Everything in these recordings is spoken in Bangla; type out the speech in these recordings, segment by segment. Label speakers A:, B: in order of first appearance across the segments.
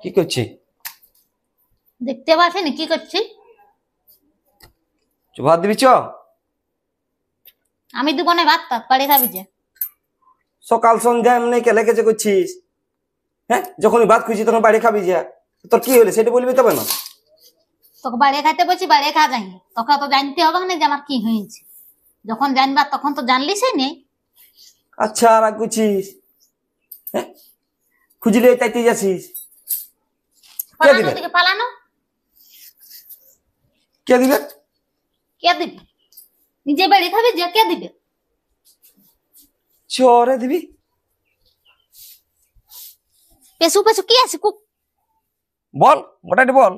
A: কি করছি?
B: দেখতে পাচ্ছেন কি করছি?
A: ভাত দিবি চ।
B: আমি দুবনে ভাত বাড়ি খাবি যে।
A: সকাল সন্ধ্যা এমনি কেলে কেচে করছিস? হ্যাঁ, যখনই ভাত খুঁজি তখন বাড়ি খাবি যা। তোর কি হলে সেটা বলবি তবে না।
B: তোকে বাড়ি খাইতে বলছি, বাড়ি খা যাই। তোকে তো জানতে হবে না যে আমার কি হয়েছে। যখন জানবা তখন তো জানলিস নেই।
A: আচ্ছা, রাগ করছিস? হ্যাঁ, খুঁজলে তাইতে যাচ্ছিস। কে
B: পালানো
A: দিবে?
B: দিকে পালানো।
A: কে দিবে?
B: কে দিবে? নিজে বাড়ি খাবি যে, কে দিবে?
A: চরে দিবি।
B: পেছু পেছু কি আছে?
A: বল, ওটাই বল।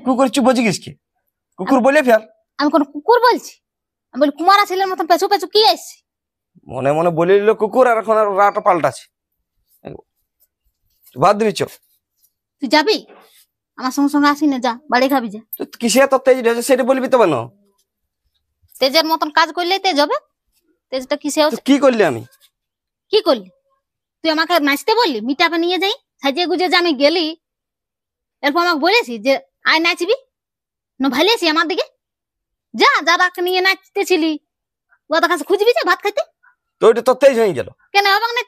A: কুকুর চুপ বসে গেছি। কুকুর বলে ফেল।
B: আমি কোন কুকুর বলছি? আমি বলি কুমারা ছেলের মতন পেছু পেছু কি আসছে?
A: মনে মনে বলে দিল কুকুর, আর এখন রাটা পাল্টাছে। ভাত দিবি চ।
B: তুই যাবি আমার সঙ্গে সঙ্গে? আসি না, যা বাড়ি খাবি যা।
A: কিসে তোর তেজ রয়েছে সেটা বলবি তবে না।
B: তেজের মতন কাজ করলেই তেজ হবে। তেজটা কিসে হচ্ছে?
A: কি করলি? আমি
B: কি করলি? তুই আমাকে নাচতে বললি, মিটাপে নিয়ে যাই সাজিয়ে গুজে যে আমি গেলি। এরপর আমাকে বলেছি যে আয় নাচবি না, ভালিয়েছি আমার দিকে। যা যারা নিয়ে নাচতেছিলি ওদের কাছে খুঁজবি যে ভাত খাইতে।
A: তো ওইটা তোর তেজ হয়ে গেল
B: কেন হবে না?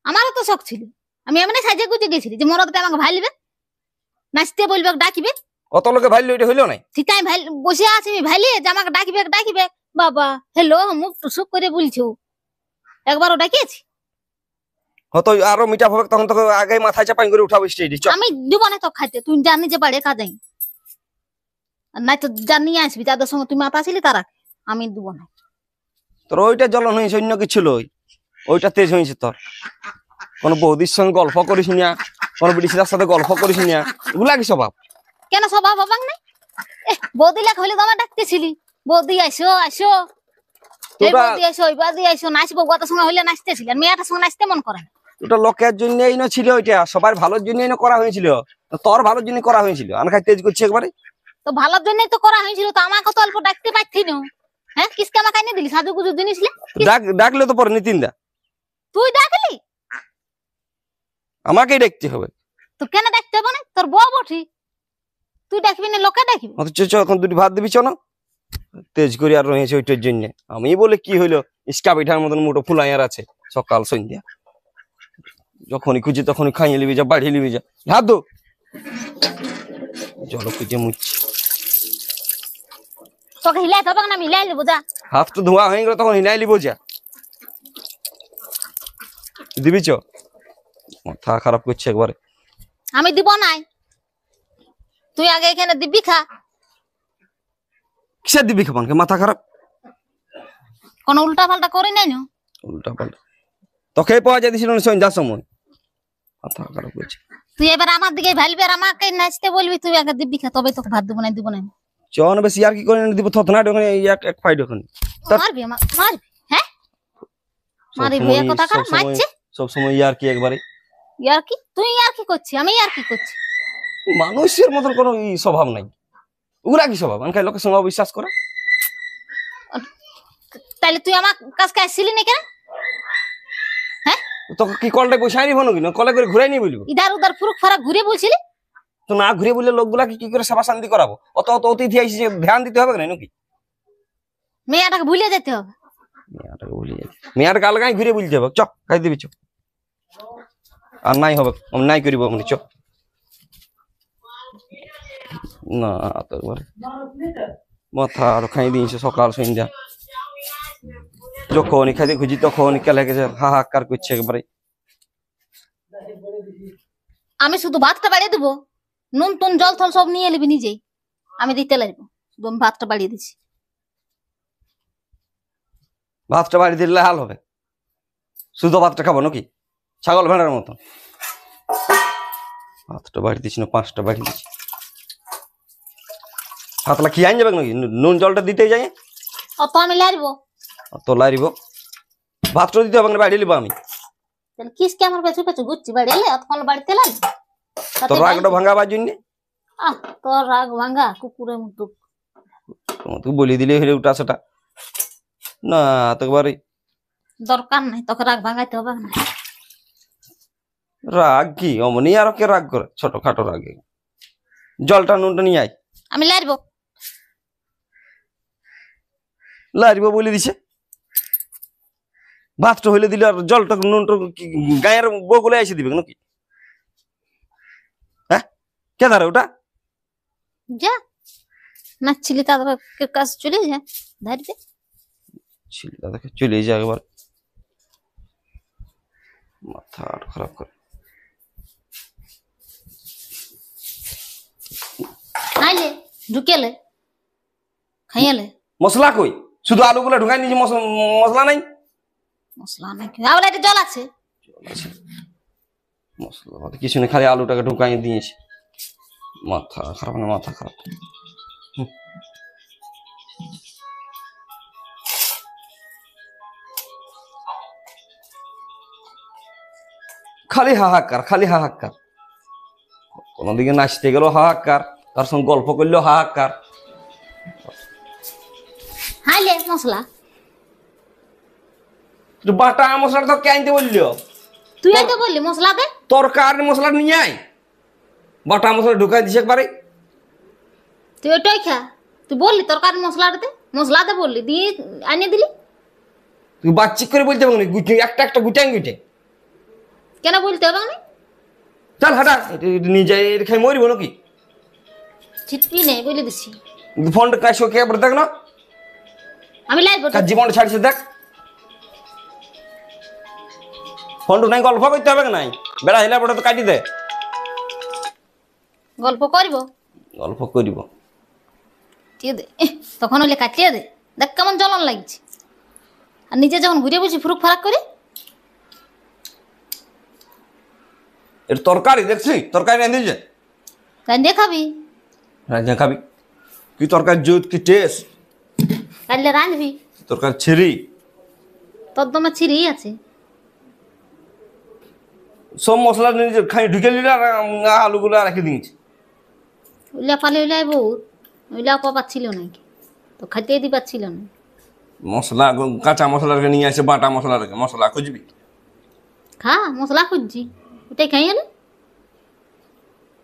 B: আমারও তো শখ ছিল। আমি এমনি সাজিয়ে গুজে গেছিলি যে মরদটা আমাকে ভালিবে, নাচতে বলবে, ডাকিবে।
A: কত লোকে ভাইলে ওইটা হইলো নাই।
B: ঠিকাই ভাই বসে আছি আমি ভালিয়ে যে আমাকে ডাকিবে ডাকিবে। বাবা হ্যালো, মুখ টুসুক করে বলছো। একবারও ডাকিয়েছি?
A: হয়তো আরো মিটা হবে, তখন তোকে আগে মাথায় চাপাই করে উঠাবো স্টেজে।
B: আমি দিব না তো খাইতে। তুই জানি যে বাড়ি খা যাই, নাই তো জানিয়ে আসবি যাদের সঙ্গে তুই মাথা ছিলি তারা। আমি দিব না।
A: তোর ওইটা জ্বলন হয়েছে, অন্য কিছু লই। ওইটা তেজ হয়েছে তোর। কোনো বৌদির সঙ্গে গল্প করিস না, কোনো ব্রিটিশের সাথে গল্প করিস না, এগুলা কি স্বভাব?
B: কেন স্বভাব হবাং নাই? বৌদি লেখা হলে তো আমার ডাকতেছিলি, বৌদি আইসো আইসো, এই বৌদি আইসো, ওই বৌদি আইসো। নাচবো গোয়াটার সঙ্গে হইলে নাচতেছিলি, আর মেয়েটার সঙ্গে নাচতে মন করে না।
A: ওটা লোকের জন্যই না ছিল, ওইটা সবার ভালোর জন্যই না করা হয়েছিল। তোর ভালোর জন্য করা হয়েছিল। আমি খাই তেজ করছি একবারে।
B: তো ভালোর জন্যই তো করা হয়েছিল। তো আমাকে তো অল্প ডাকতে পারছি না। হ্যাঁ, কিসকে আমাকে এনে দিলি সাজু গুজু জিনিস?
A: ডাকলে তো পরে নিতিন দা।
B: তুই ডাকলি?
A: আমাকেই দেখতে হবে।
B: তো কেন ডাকতে হবে না? তোর বউ বঠি, তুই ডাকবি না লোকে ডাকবি?
A: এখন দুটি ভাত দিবি চ না। তেজ করে আর রয়েছে ওইটার জন্য। আমি বলে কি হইলো, ইস্কা পিঠার মতন মুঠো ফুলাইয়ার আছে সকাল সন্ধ্যা। যখনই খুঁজি তখনই খাইয়ে নিবি যা, বাড়িয়ে নিবি যা। হাত দো জল খুঁজে মুচ্ছি।
B: তোকে হিলাই হবে না? আমি হিলাই নেবো, যা।
A: হাত তো ধোয়া হয়ে গেল, তখন হিলাই নিবো যা। দিবি চ। মাথা খারাপ করছে একবারে।
B: আমি দিব নাই। তুই আগে এখানে দিবি খা।
A: কিসের দিবি খাবানকে? মাথা খারাপ।
B: কোন উল্টা পাল্টা করি নাই না।
A: উল্টা পাল্টা তোকে পাওয়া যাইছিল না সন্ধ্যার সময়। মাথা খারাপ করছে।
B: তুই এবার আমার দিকে ভালবি আর আমাকে নাচতে বলবি। তুই আগে দিবি খা, তবে তোকে ভাত দিব না। দিব না
A: চন বেশি আর কি করে দিব থতনা ওখানে এক ফাইট ওখানে।
B: মারবি মারবি? হ্যাঁ মারি ভইয়া কথা কার মারছে
A: সব সময় ইয়ার কি একবারে।
B: ইয়ার কি? তুই ইয়ার কি করছিস? আমি ইয়ার কি করছি?
A: মানুষের মতন কোনো স্বভাব নাই। ওরা কি স্বভাব? আমি খাই লোকের সঙ্গে বিশ্বাস করে।
B: তাহলে তুই আমার কাছে আসছিলি না কেন? হ্যাঁ,
A: তোকে কি কলটা বসাই নিব নাকি? না কলে করে ঘুরাই নিয়ে বলবো?
B: ইধার উধার ফুরুক ফারাক ঘুরে বলছিলি
A: তো না ঘুরে বললে লোকগুলাকে কি করে সেবা শান্তি করাবো? অত অত অতিথি আইসি, ধ্যান দিতে হবে না নাকি?
B: মেয়েটাকে ভুলে যেতে হবে।
A: মেয়ার গাল গাই ঘুরে বলতে হবে। চ খাই দিবি চ। আর নাই হবে, নাই করিব মানে চ না। তোর মাথা আর খাই দিয়েছে সকাল সন্ধ্যা। যখনই খাইতে খুঁজি তখনই কেলে গেছে হাহাকার করছে একবারে।
B: আমি শুধু ভাতটা বাড়িয়ে দেবো, নুন টুন জল থল সব নিয়ে নিবি নিজেই। আমি দিতে লাগবো। শুধু আমি ভাতটা বাড়িয়ে দিচ্ছি।
A: ভাতটা বাড়ি দিলে হাল হবে? শুধু ভাতটা খাবো নাকি ছাগল ভেড়ার মতন? ভাতটা বাড়ি দিচ্ছি না, 5টা বাড়ি দিচ্ছি। ভাতলা কি আইন যাবে নাকি? নুন জলটা দিতেই যাই।
B: অত আমি লাইব
A: তো লাইব ভাতটা দিতে হবে না, বাড়ি নিবো আমি।
B: তাহলে কিসকে আমার পেছু পেছু ঘুরছি বাড়িয়ে অতক্ষণ বাড়িতে লাগবে?
A: তোর রাগটা ভাঙাবার জন্য।
B: তোর রাগ ভাঙা কুকুরের মতো।
A: তুই বলি দিলে হলে উঠা সেটা না। তোকে বাড়ি
B: দরকার নাই, তোকে রাগ ভাঙাইতে হবে না।
A: রাগ কি অমনি আর কে রাগ করে ছোটখাটো রাগে জলটা নুনটা নিয়ে আয়
B: আমি লাইব
A: লারিব বলে দিছে ভাতটা হইলে দিলে আর জলটা নুনটা গায়ের বগুলে এসে দিবে নাকি হ্যাঁ কে ধারে ওটা
B: যা নাচছিলি তাদের কাছে চলে যা ধরবে
A: ছিল দেখে চলে যায় একবার মাথা খারাপ করে
B: আইলে ঢুকেলে খাইয়ালে
A: মশলা কই শুধু আলুগুলো ঢুকাই নিয়েছি মশলা নাই
B: মশলা নাকি আবার এটা জল আছে
A: মশলা বাদে কিছু নেই খালি আলুটাকে ঢুকাই দিয়েছি মাথা খারাপ না মাথা খারাপ খালি হাহাকার কোনদিকে নাচতে গেল হাহাকার তার সঙ্গে গল্প করলেও হাহাকার
B: হাইলে মশলা
A: বাটা মশলাটা তো কে আনতে বললো
B: তুই তো বললি মশলা দে
A: তরকারি মশলা নিয়ে আয় বাটা মশলা ঢুকাই দিছে একবারে
B: তুই ওটাই খা তুই বললি তরকারি মশলা দে বললি দিয়ে আনিয়ে দিলি
A: তুই বাচ্চিক করে বলতে পারবি গুটে একটা গুটাই গুটে
B: কেন বলতে হবে না
A: চল হাঁটা নিয়ে যাই খাই মরিব নাকি
B: ছিটপি নেই বলে দিছি
A: ফোনটা কাছে কে একবার দেখ না
B: আমি লাইব
A: কার জীবনটা ছাড়ছে দেখ ফোনটা নাই গল্প করতে হবে নাই বেড়া হেলা পড়ে তো কাটি দে
B: গল্প করব
A: গল্প করিব
B: দিয়ে দে তখন হলে কাটিয়ে দে দেখ কেমন জ্বলন লাগছে আর নিজে যখন ঘুরে বসি ফুরুক ফারাক করে
A: এর তরকারি দেখছি তরকারি রাঁধি যে
B: তাই দেখাবি
A: রাঁধে খাবি কি তরকারি জুত কি টেস্ট
B: কাটলে রাঁধবি
A: তরকারি ছিরি
B: তোর দমে ছিঁড়েই আছে
A: সব মশলা নিজে খাই ঢুকে নিলে আর আলুগুলো রেখে দিয়েছি
B: উইলা পালে উইলাই বহুত উইলা পাচ্ছিল নাকি তো খাইতে দি পাচ্ছিল না
A: মশলা কাঁচা মশলা রেখে নিয়ে আসে বাটা মশলা রেখে মশলা খুঁজবি
B: খা মশলা খুঁজছি ওটাই খাই এলে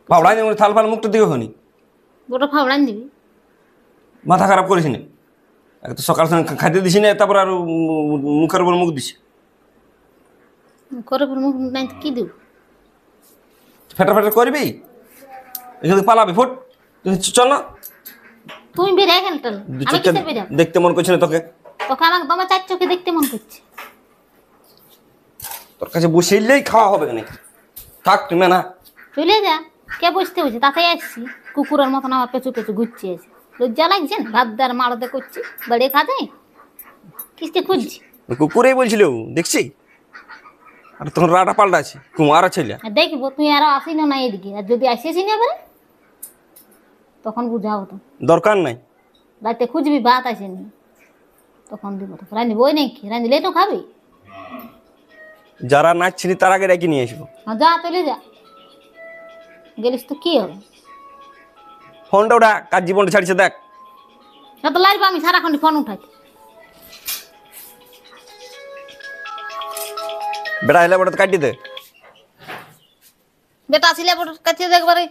A: পাবড়াই যেমন থাল ফাল মুখটা দিকে হনি
B: গোটা ফাবড়ান দিবি
A: মাথা খারাপ করিস না এক তো সকাল সঙ্গে খাইতে দিছি না তারপর আর মুখের উপর মুখ দিছি
B: করে মুখ নাই তো কি দিব
A: ফেটা ফেটা করবি এখানে পালাবি ফুট চল না
B: তুমি বেরে গেলটাল আমি কিসের বেরে
A: দেখতে মন করছে না তোকে
B: তোকে আমাকে দমে চার চোখে দেখতে মন করছে
A: তোর কাছে বসেইলেই খাওয়া হবে না থাক তুমি না
B: চলে যা কে বসতে হয়েছে তাতেই আসছি কুকুরের মতন আমার পেছু পেছু ঘুরছি এসে লজ্জা লাগছে না ভাত দেওয়ার মারতে করছি বাড়িয়ে খা যায় কিসকে খুঁজছি
A: কুকুরেই বলছিল দেখছি আর তখন রাটা পাল্টা আছে কুমার ছেলে
B: আর দেখবো তুই আরো আসি না এদিকে আর যদি আসিস না এবারে তখন বুঝাবো তো
A: দরকার নাই
B: রাতে খুঁজবি ভাত আসেনি তখন দিব তো রাঁধি বই নাকি রাঁধিলেই তো খাবি
A: যারা নাচছিনি তার আগে রেখে নিয়ে আসবো
B: যা চলে যা গেলিস তো কি হবে
A: ফোনটা ওটা কার জীবনটা ছাড়ছে দেখ
B: না তো লাগবে আমি সারাক্ষণ ফোন উঠাই
A: বেটা হেলে বেটা কাটি দে
B: বেটা ছিলে কাছে দেখবারে